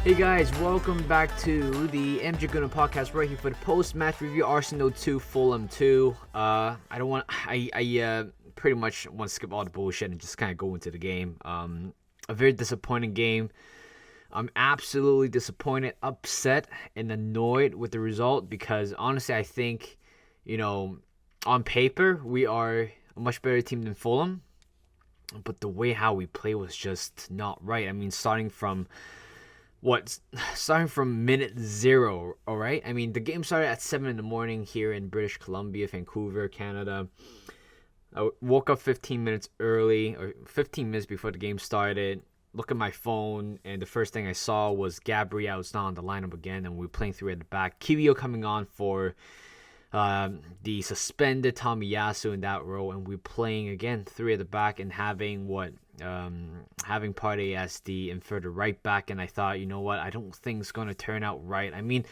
Hey guys, welcome back to the Gooner podcast right here for the post-match review. Arsenal 2, Fulham 2. I pretty much want to skip all the bullshit and just kind of go into the game. A very disappointing game. I'm absolutely disappointed, upset, and annoyed with the result because honestly, I think, on paper, we are a much better team than Fulham. But the way how we play was just not right. I mean, starting from minute zero, all right? I mean, the game started at 7 in the morning here in British Columbia, Vancouver, Canada. I woke up 15 minutes early, or 15 minutes before the game started. Look at my phone, and the first thing I saw was Gabriel's not on the lineup again, and we're playing three at the back. Kivio coming on for the suspended Tomiyasu in that role, and we're playing again three at the back and having Partey as the inverted right back. And I thought, you know what, I don't think it's gonna turn out right. I mean,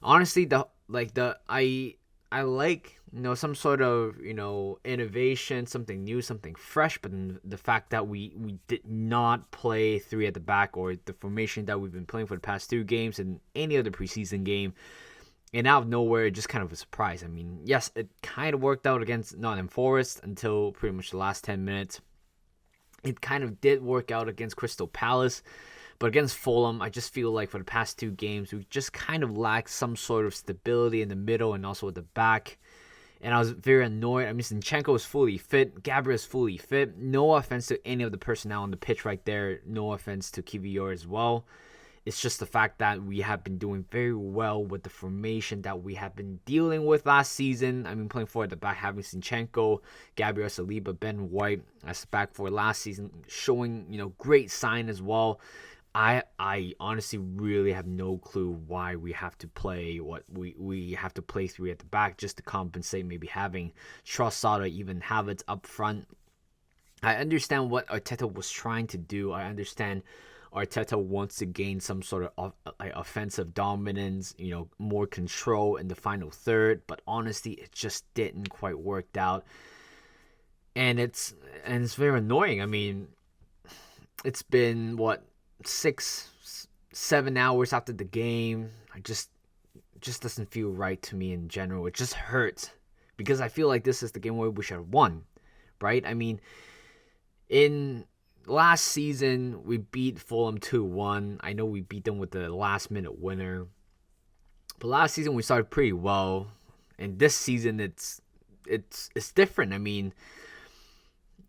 honestly, I like some sort of innovation, something new, something fresh, but the fact that we did not play three at the back, or the formation that we've been playing for the past two games and any other preseason game. And out of nowhere, just kind of a surprise. I mean, yes, it kind of worked out against Nottingham Forest until pretty much the last 10 minutes. It kind of did work out against Crystal Palace. But against Fulham, I just feel like for the past two games, we just kind of lacked some sort of stability in the middle and also at the back. And I was very annoyed. I mean, Zinchenko is fully fit. Gabriel is fully fit. No offense to any of the personnel on the pitch right there. No offense to Kivior as well. It's just the fact that we have been doing very well with the formation that we have been dealing with last season. I mean, playing forward at the back, having Zinchenko, Gabriel Saliba, Ben White as the back for last season, showing great sign as well. I honestly really have no clue why we have to play what we have to play three at the back just to compensate maybe having Trossard or even Havertz up front. I understand what Arteta was trying to do. I understand Arteta wants to gain some sort of offensive dominance, more control in the final third, but honestly, it just didn't quite work out, and it's very annoying. I mean, it's been 6-7 hours after the game. It just doesn't feel right to me in general. It just hurts because I feel like this is the game where we should have won, right? I mean, in last season, we beat Fulham 2-1. I know we beat them with the last-minute winner. But last season, we started pretty well. And this season, it's different. I mean,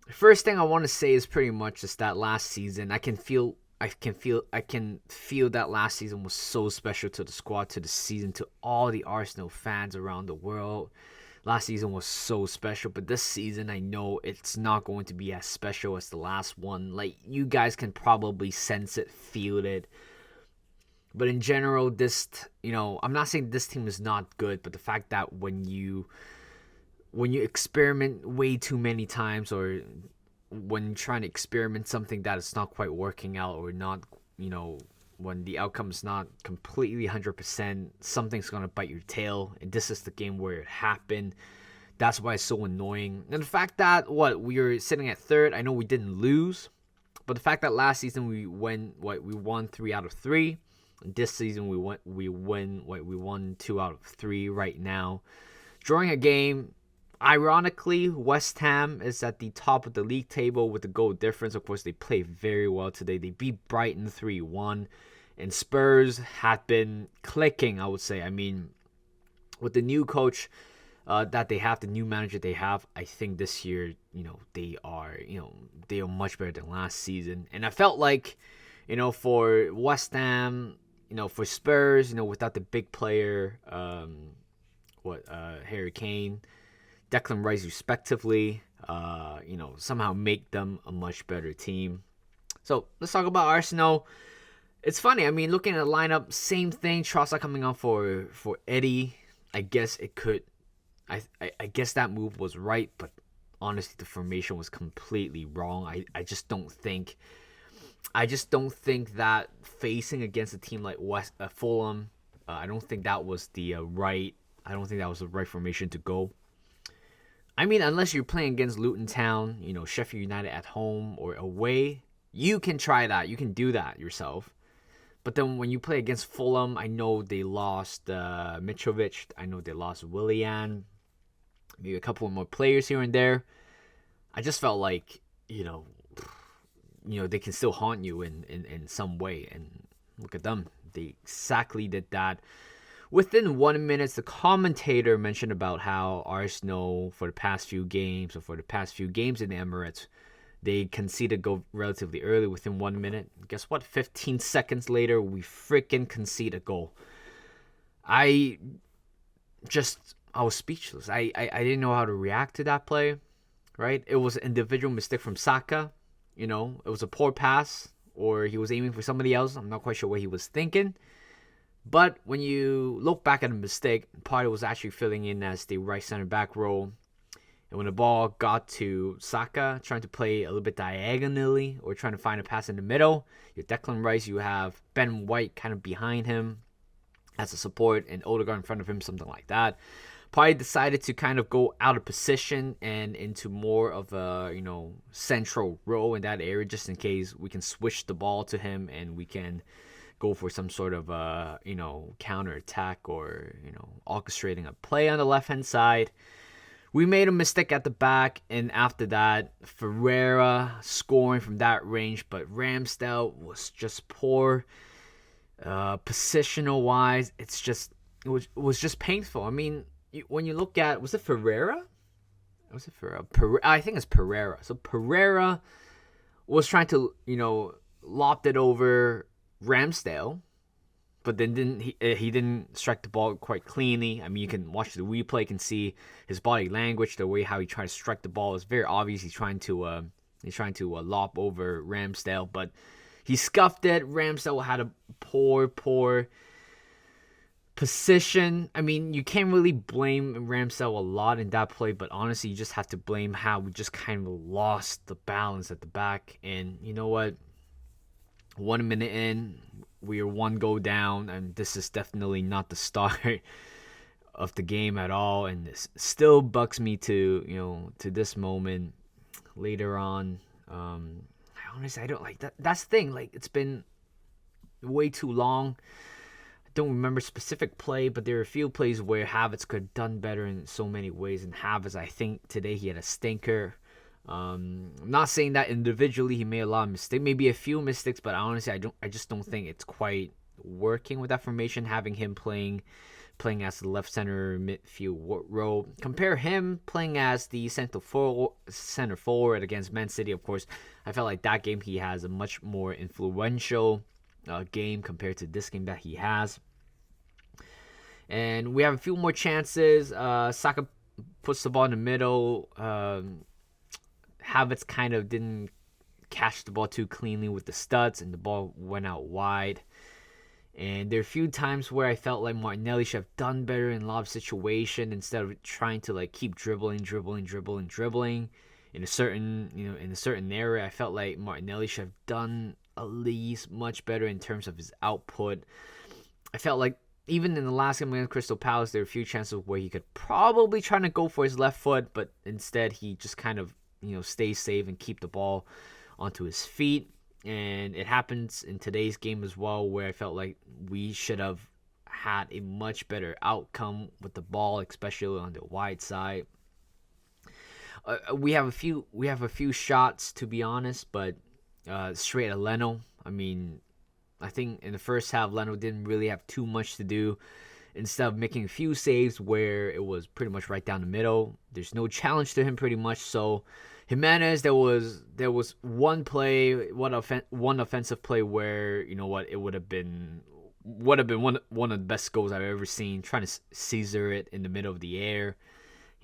first thing I want to say is pretty much just that last season, I can feel that last season was so special to the squad, to the season, to all the Arsenal fans around the world. Last season was so special, but this season I know it's not going to be as special as the last one. Like, you guys can probably sense it, feel it. But in general, I'm not saying this team is not good, but the fact that when you experiment way too many times, or when you're trying to experiment something that is not quite working out, or not, when the outcome is not completely 100%, something's going to bite your tail. And this is the game where it happened. That's why it's so annoying. And the fact that, we were sitting at third, I know we didn't lose. But the fact that last season we won 3 out of 3. And this season we won 2 out of 3 right now. Drawing a game, ironically, West Ham is at the top of the league table with the goal difference. Of course, they played very well today. They beat Brighton 3-1. And Spurs had been clicking, I would say. I mean, with the new coach that they have, the new manager they have, I think this year, they are much better than last season. And I felt like, for West Ham, for Spurs, without the big player, Harry Kane, Declan Rice respectively, somehow make them a much better team. So let's talk about Arsenal. It's funny. I mean, looking at the lineup, same thing. Trossard coming on for Eddie. I guess it could. I guess that move was right, but honestly, the formation was completely wrong. I just don't think. That facing against a team like Fulham, I don't think that was the right. I don't think that was the right formation to go. I mean, unless you're playing against Luton Town, Sheffield United at home or away, you can try that. You can do that yourself. But then when you play against Fulham, I know they lost Mitrovic. I know they lost Willian. Maybe a couple more players here and there. I just felt like, they can still haunt you in some way. And look at them. They exactly did that. Within 1 minute, the commentator mentioned about how Arsenal, for the past few games, in the Emirates, they conceded goal relatively early within 1 minute. Guess what? 15 seconds later, we freaking concede a goal. I was speechless. I didn't know how to react to that play, right? It was an individual mistake from Saka. It was a poor pass, or he was aiming for somebody else. I'm not quite sure what he was thinking. But when you look back at the mistake, Partey was actually filling in as the right center back role. And when the ball got to Saka, trying to play a little bit diagonally or trying to find a pass in the middle, you Declan Rice, you have Ben White kind of behind him as a support and Odegaard in front of him, something like that. Partey decided to kind of go out of position and into more of a, central role in that area just in case we can switch the ball to him and we can go for some sort of counter attack or orchestrating a play on the left hand side. We made a mistake at the back, and after that, Ferreira scoring from that range, but Ramsdale was just poor. Positional wise, it was just painful. I mean, when you look at, was it Ferreira? Was it Ferreira? I think it's Pereira. So Pereira was trying to lobbed it over Ramsdale, but then he didn't strike the ball quite cleanly. I mean, you can watch the replay, you can see his body language, the way how he tried to strike the ball is very obvious. He's trying to lob over Ramsdale, but he scuffed it. Ramsdale had a poor position. I mean, you can't really blame Ramsdale a lot in that play, but honestly, you just have to blame how we just kind of lost the balance at the back. And you know what? 1 minute in, we are one goal down, and this is definitely not the start of the game at all. And this still bugs me to this moment later on. Honestly, I don't like that. That's the thing. Like, it's been way too long. I don't remember specific play, but there are a few plays where Havertz could have done better in so many ways. And Havertz, I think today he had a stinker. I'm not saying that individually he made a lot of mistakes, maybe a few mistakes, but honestly, I just don't think it's quite working with that formation. Having him playing as the left center midfield role, compare him playing as the center forward against Man City. Of course, I felt like that game he has a much more influential game compared to this game that he has. And we have a few more chances. Saka puts the ball in the middle. Havertz kind of didn't catch the ball too cleanly with the studs, and the ball went out wide. And there are a few times where I felt like Martinelli should have done better in lob situation instead of trying to keep dribbling in a certain area. I felt like Martinelli should have done at least much better in terms of his output. I felt like even in the last game against Crystal Palace, there were a few chances where he could probably try to go for his left foot, but instead he just kind of stay safe and keep the ball onto his feet. And it happens in today's game as well, where I felt like we should have had a much better outcome with the ball, especially on the wide side. We have a few shots, to be honest, but straight at Leno. I mean, I think in the first half, Leno didn't really have too much to do. Instead of making a few saves where it was pretty much right down the middle, there's no challenge to him pretty much. So Jimenez, there was one play, one offensive play where it would have been one of the best goals I've ever seen. Trying to Caesar it in the middle of the air,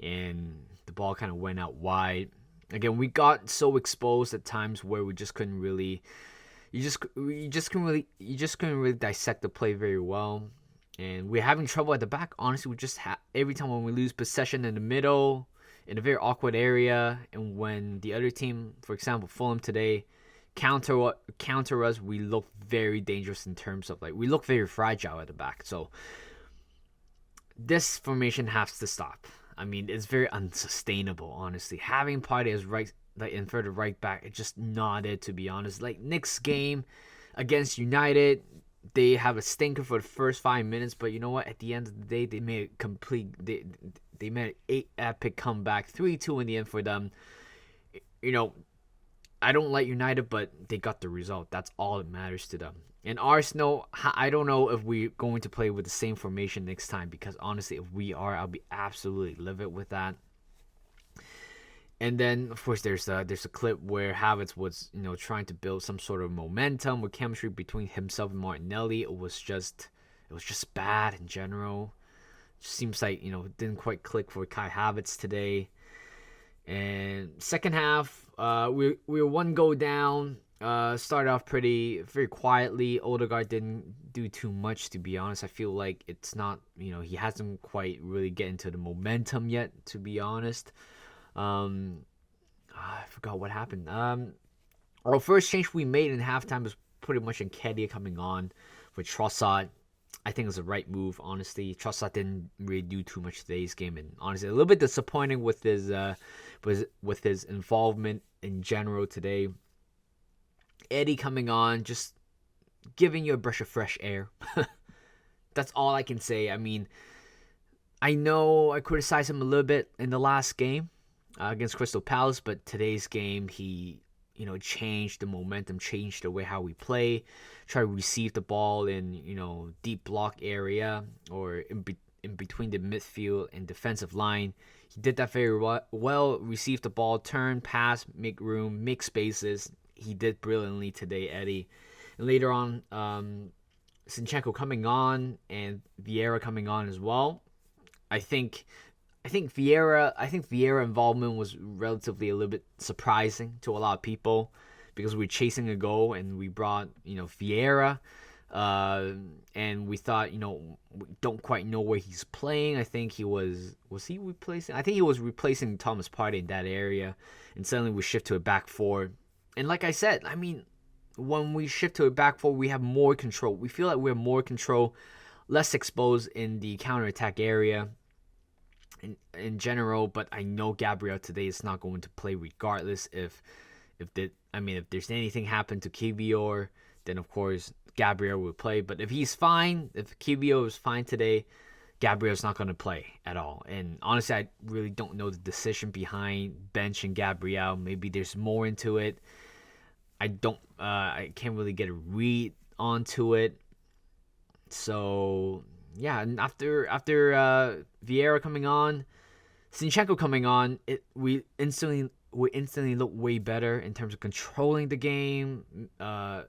and the ball kind of went out wide. Again, we got so exposed at times where we just couldn't really, you just couldn't really dissect the play very well. And we're having trouble at the back. Honestly, we just every time when we lose possession in the middle, in a very awkward area, and when the other team, for example, Fulham today, counter us, we look very dangerous in terms of we look very fragile at the back. So this formation has to stop. I mean, it's very unsustainable, honestly. Having Partey as in front of right back, it's just not it, to be honest. Nick's game against United, they have a stinker for the first 5 minutes, but you know what? At the end of the day, they made a complete. They made an 8 epic comeback, 3-2 in the end for them. You know, I don't like United, but they got the result. That's all that matters to them. And Arsenal, I don't know if we're going to play with the same formation next time, because honestly, if we are, I'll be absolutely livid with that. And then, of course, there's a clip where Havertz was, trying to build some sort of momentum with chemistry between himself and Martinelli. It was just bad in general. It just seems like, it didn't quite click for Kai Havertz today. And second half, we were one goal down. Started off very quietly. Odegaard didn't do too much, to be honest. I feel like it's not, he hasn't quite really get into the momentum yet, to be honest. I forgot what happened. Our first change we made in halftime was pretty much Nketiah coming on for Trossard. I think it was the right move, honestly. Trossard didn't really do too much today's game, and honestly, a little bit disappointing with his involvement in general today. Eddie coming on, just giving you a breath of fresh air. That's all I can say. I mean, I know I criticized him a little bit in the last game against Crystal Palace, but today's game, he changed the momentum, changed the way how we play, try to receive the ball in, deep block area or in between the midfield and defensive line. He did that very well, received the ball, turn, pass, make room, make spaces. He did brilliantly today, Eddie. And later on, Zinchenko coming on and Vieira coming on as well. I think Vieira involvement was relatively a little bit surprising to a lot of people, because we're chasing a goal and we brought Vieira, and we thought we don't quite know where he's playing. I think he was he replacing? I think he was replacing Thomas Partey in that area, and suddenly we shift to a back four. And like I said, I mean, when we shift to a back four, we have more control. We feel like we have more control, less exposed in the counterattack area in general. But I know Gabriel today is not going to play regardless. If there's anything happened to Kivior, then of course Gabriel will play. But if he's fine, if Kivior is fine today, Gabriel's not going to play at all. And honestly, I really don't know the decision behind benching Gabriel. Maybe there's more into it. I can't really get a read onto it. So yeah, and after Vieira coming on, Zinchenko coming on, we instantly look way better in terms of controlling the game.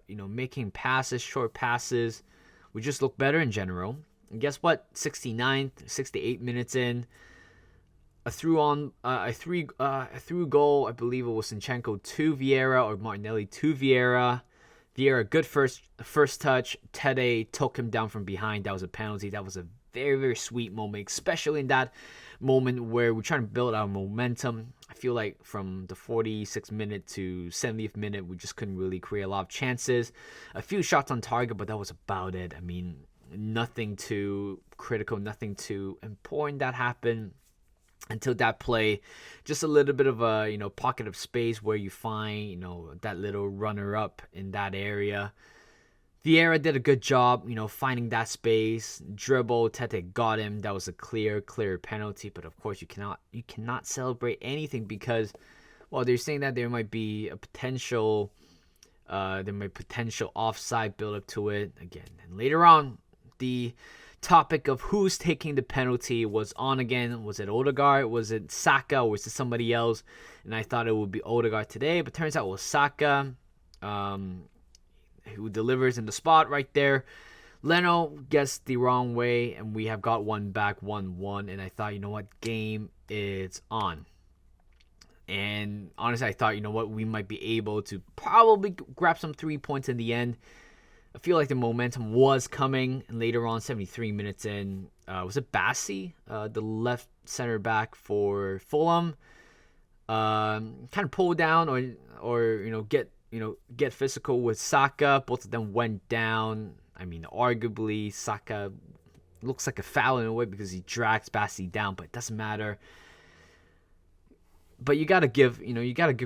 Making passes, short passes. We just look better in general. And guess what? 68 minutes in, a through goal. I believe it was Zinchenko to Vieira or Martinelli to Vieira. Vieira, good first touch. Tede took him down from behind. That was a penalty. That was a very, very sweet moment, especially in that moment where we're trying to build our momentum. I feel like from the 46th minute to 70th minute, we just couldn't really create a lot of chances. A few shots on target, but that was about it. I mean, nothing too critical, nothing too important that happened until that play. Just a little bit of a pocket of space where you find that little runner up in that area. Vieira did a good job finding that space, dribble. Tete got him. That was a clear penalty. But of course you cannot celebrate anything, because they're saying that there might be a potential offside build up to it again. And later on, the topic of who's taking the penalty was on again. Was it Odegaard? Was it Saka? Or was it somebody else? And I thought it would be Odegaard today, but turns out it was Saka, who delivers in the spot right there. Leno gets the wrong way, and we have got one back, 1-1. And I thought, game is on. And honestly, I thought, we might be able to probably grab some 3 points in the end. I feel like the momentum was coming, and later on, 73 minutes in, was it Bassi, the left center back for Fulham, kind of pull down or get physical with Saka. Both of them went down. I mean, arguably Saka looks like a foul in a way because he drags Bassi down, but it doesn't matter. But you gotta give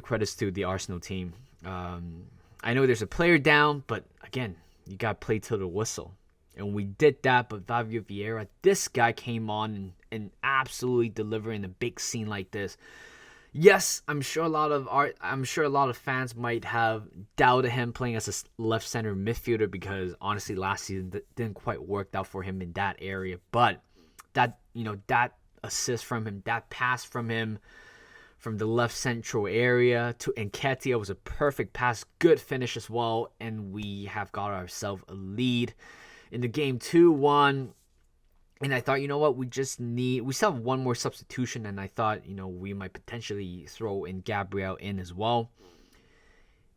credits to the Arsenal team. I know there's a player down, but again, you got to play to the whistle. And we did that, but Fabio Vieira, this guy came on and absolutely delivering a big scene like this. Yes, I'm sure a lot of fans might have doubted him playing as a left center midfielder because honestly last season didn't quite work out for him in that area. But that assist from him, that pass from him from the left central area to Nketiah was a perfect pass, good finish as well, and we have got ourselves a lead in the game 2-1. And I thought, you know what, we still have one more substitution, and I thought, we might potentially throw in Gabriel in as well.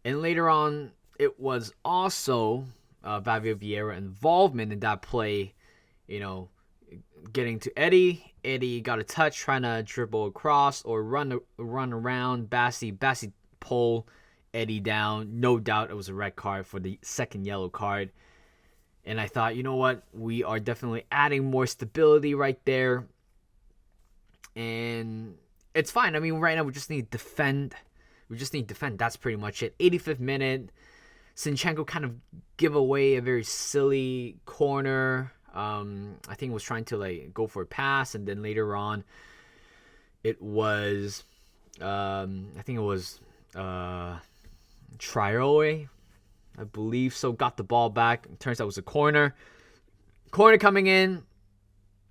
And later on, it was also Fabio Vieira involvement in that play, getting to Eddie. Eddie got a touch, trying to dribble across or run around. Bassi pulled Eddie down. No doubt it was a red card for the second yellow card. And I thought, you know what? We are definitely adding more stability right there. And it's fine. I mean, right now we just need to defend. That's pretty much it. 85th minute. Zinchenko kind of give away a very silly corner. I think was trying to go for a pass. And then later on, it was, I think it was Traore, I believe so, got the ball back. It turns out it was a corner. Corner coming in.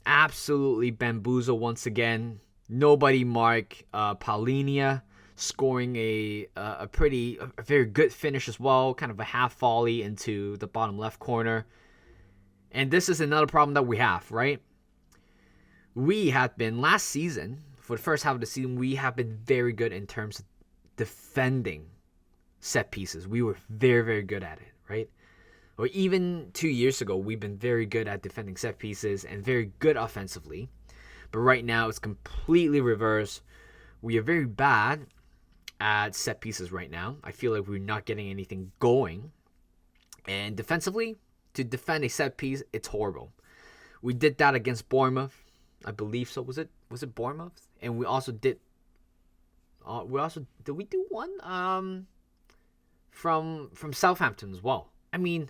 Absolutely bamboozle once again. Nobody mark Paulinho, scoring a very good finish as well. Kind of a half volley into the bottom left corner. And this is another problem that we have, right? We had been, last season, for the first half of the season, we have been very good in terms of defending set pieces. We were very, very good at it, right? Or even 2 years ago, we've been very good at defending set pieces and very good offensively. But right now, it's completely reversed. We are very bad at set pieces right now. I feel like we're not getting anything going. And defensively, to defend a set piece, it's horrible. We did that against Bournemouth, I believe so. Was it Bournemouth? And we also did. Did we do one? From Southampton as well. I mean,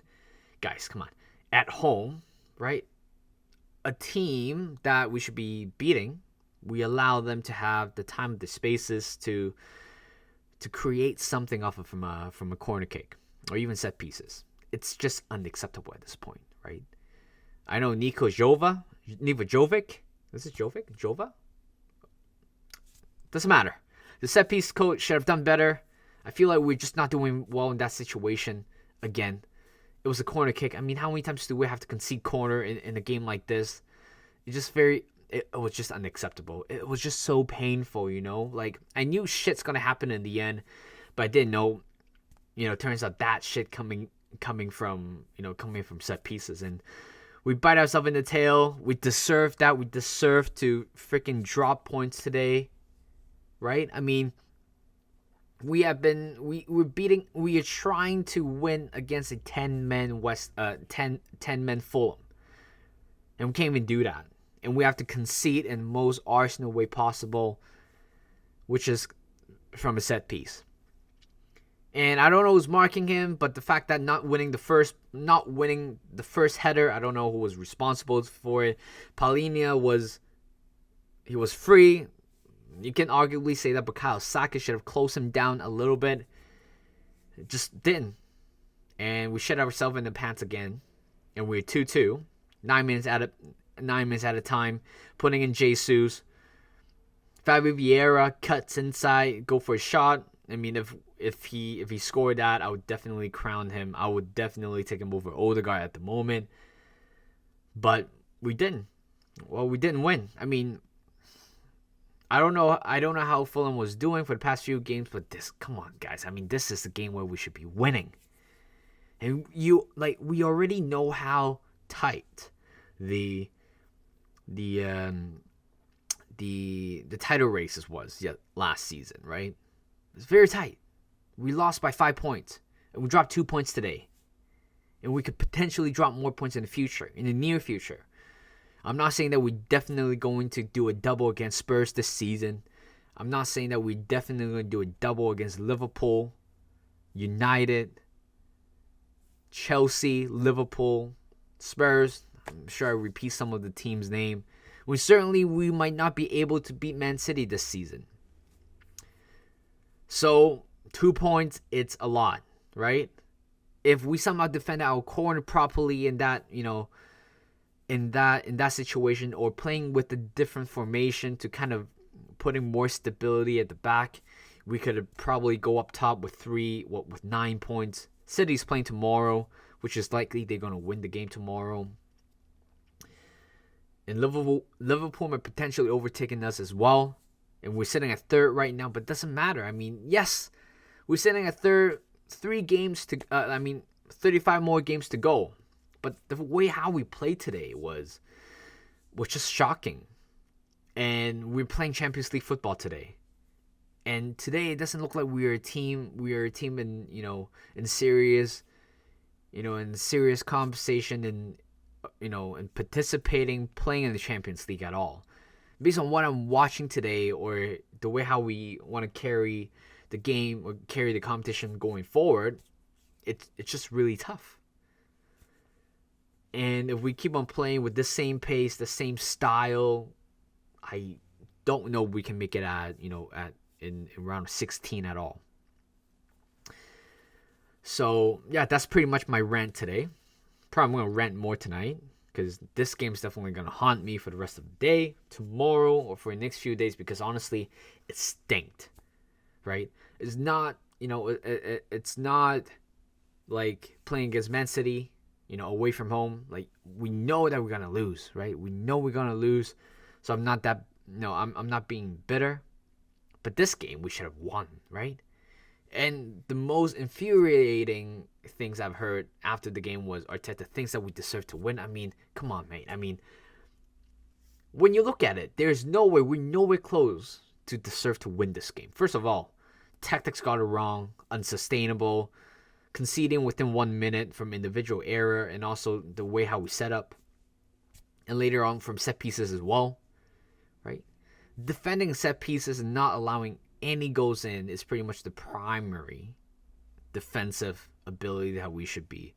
guys, come on. At home, right? A team that we should be beating, we allow them to have the time, the spaces to create something off of from a corner kick or even set pieces. It's just unacceptable at this point, right? I know Niko Jovic. Is it Jovic? Jova? Doesn't matter. The set piece coach should have done better. I feel like we're just not doing well in that situation. Again, it was a corner kick. I mean, how many times do we have to concede corner in a game like this? It was just unacceptable. It was just so painful, Like, I knew shit's gonna happen in the end, but I didn't know. It turns out that shit coming from set pieces, and we bite ourselves in the tail. We deserve that. We deserve to freaking drop points today, right? I mean, we are trying to win against a 10-man Fulham, and we can't even do that. And we have to concede in most Arsenal way possible, which is from a set piece. And I don't know who's marking him, but the fact that not winning the first header, I don't know who was responsible for it. Paulinho was free. You can arguably say that Bukayo Saka should have closed him down a little bit. It just didn't. And we shut ourselves in the pants again. And we're 2-2. 9 minutes at a time. Putting in Jesus. Fabio Vieira cuts inside, go for a shot. I mean, if he scored that, I would definitely crown him. I would definitely take him over Odegaard at the moment. But we didn't. Well, we didn't win. I mean, I don't know how Fulham was doing for the past few games, but come on, guys. I mean, this is the game where we should be winning. And we already know how tight the title races was last season, right? It's very tight. We lost by 5 points, and we dropped 2 points today. And we could potentially drop more points in the near future. I'm not saying that we're definitely going to do a double against Spurs this season. I'm not saying that we're definitely going to do a double against Liverpool, United, Chelsea, Liverpool, Spurs. I'm sure I repeat some of the team's name. We might not be able to beat Man City this season. So 2 points, it's a lot, right? If we somehow defend our corner properly in that, in that situation, or playing with a different formation to kind of putting more stability at the back, we could probably go up top with 9 points. City's playing tomorrow, which is likely they're going to win the game tomorrow. And Liverpool might potentially overtaking us as well. And we're sitting at third right now, but it doesn't matter. I mean, yes, we're sitting at third, 35 more games to go. But the way how we played today was just shocking. And we're playing Champions League football today. And today it doesn't look like we are a team. We are a team in serious conversation and and participating, playing in the Champions League at all. Based on what I'm watching today, or the way how we want to carry the game or carry the competition going forward, it's just really tough. And if we keep on playing with the same pace, the same style, I don't know if we can make it in round 16 at all. So yeah, that's pretty much my rant today. Probably going to rant more tonight, because this game's definitely going to haunt me for the rest of the day, tomorrow, or for the next few days, because honestly, it stinked, right? It's not, it's not like playing against Man City, away from home. Like, we know that we're going to lose, right? We know we're going to lose. So I'm not being bitter. But this game, we should have won, right? And the most infuriating things I've heard after the game was Arteta thinks that we deserve to win. I mean, come on, mate. I mean, when you look at it, there's no way, we're nowhere close to deserve to win this game. First of all, tactics got it wrong, unsustainable, conceding within 1 minute from individual error, and also the way how we set up. And later on from set pieces as well, right? Defending set pieces and not allowing any goals in is pretty much the primary defensive ability that we should be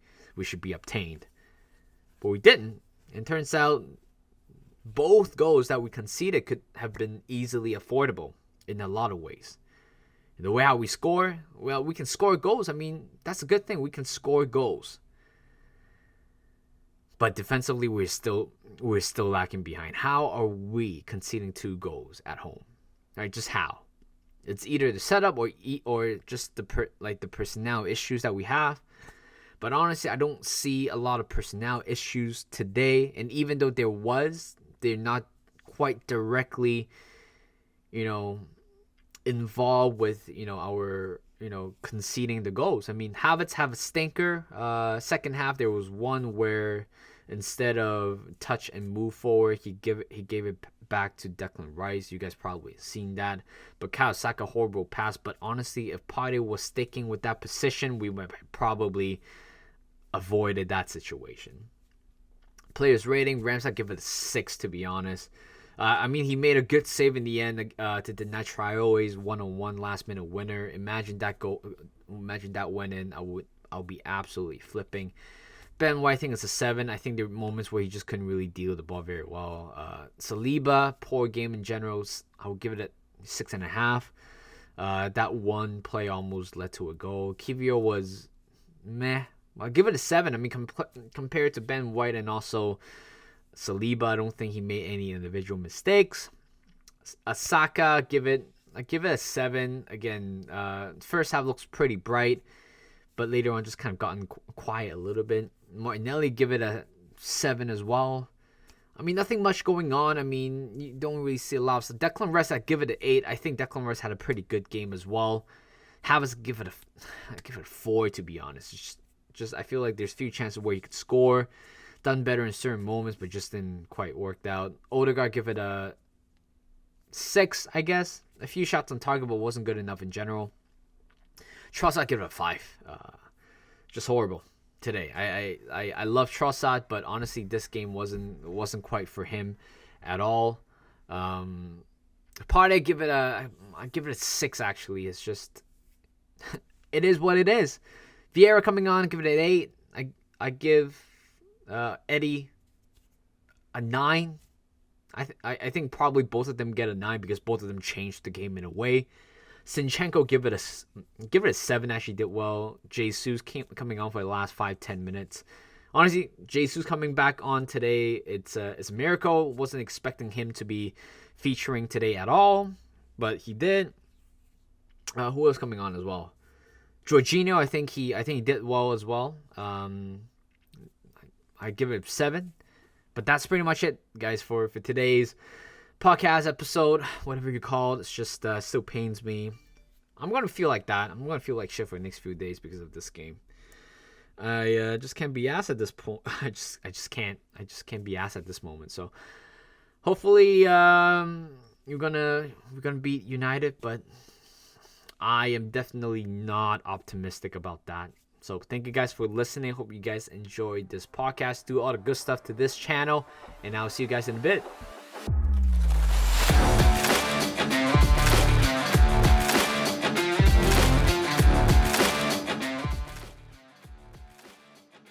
obtained. But we didn't. And turns out both goals that we conceded could have been easily affordable in a lot of ways. And the way how we score, well, we can score goals. I mean, that's a good thing. We can score goals. But defensively, we're still lacking behind. How are we conceding 2 goals at home? Right? Just how? It's either the setup or just the personnel issues that we have. But honestly, I don't see a lot of personnel issues today. And even though they're not quite directly, involved with our conceding the goals. I mean, Havertz have a stinker. Second half, there was one where instead of touch and move forward, he gave it back to Declan Rice. You guys probably seen that. But Saka, horrible pass. But honestly, if Partey was sticking with that position, we would have probably avoided that situation. Players rating, Ramsdale give it a 6, to be honest. I mean, he made a good save in the end to deny Traore's 1-on-1 last minute winner. Imagine that went in. I'll be absolutely flipping. Ben White, I think it's a 7. I think there were moments where he just couldn't really deal with the ball very well. Saliba, poor game in general. I would give it a 6.5. That one play almost led to a goal. Kivior was meh. I'll give it a 7. I mean, compared to Ben White and also Saliba, I don't think he made any individual mistakes. Saka, I give it a 7. Again, first half looks pretty bright, but later on just kind of gotten quiet a little bit. Martinelli, give it a 7 as well. I mean, nothing much going on. I mean, you don't really see a lot. So Declan Rice, I give it an 8. I think Declan Rice had a pretty good game as well. Havertz, give it a 4, to be honest. It's just I feel like there's few chances where you could score. Done better in certain moments, but just didn't quite work out. Odegaard, give it a 6, I guess. A few shots on target, but wasn't good enough in general. Trossard, give it a 5. Just horrible today. I love Trossard, but honestly, this game wasn't quite for him at all. Partey, give it a 6. Actually, it's just it is what it is. Vieira coming on, give it an 8. I give Eddie a 9. I think probably both of them get a 9 because both of them changed the game in a way. Zinchenko give it a 7. Actually did well. Jesus coming on for the last 5-10 minutes. Honestly, Jesus coming back on today, it's a miracle. Wasn't expecting him to be featuring today at all, but he did. Who else coming on as well? Jorginho, I think he did well as well. I give it a 7. But that's pretty much it, guys, for today's podcast episode, whatever you call it. It's just still pains me. I'm going to feel like that. I'm going to feel like shit for the next few days because of this game. I just can't be asked at this point. I just can't be asked at this moment. So hopefully we're gonna beat United, but I am definitely not optimistic about that. So thank you guys for listening. Hope you guys enjoyed this podcast. Do all the good stuff to this channel, and I'll see you guys in a bit.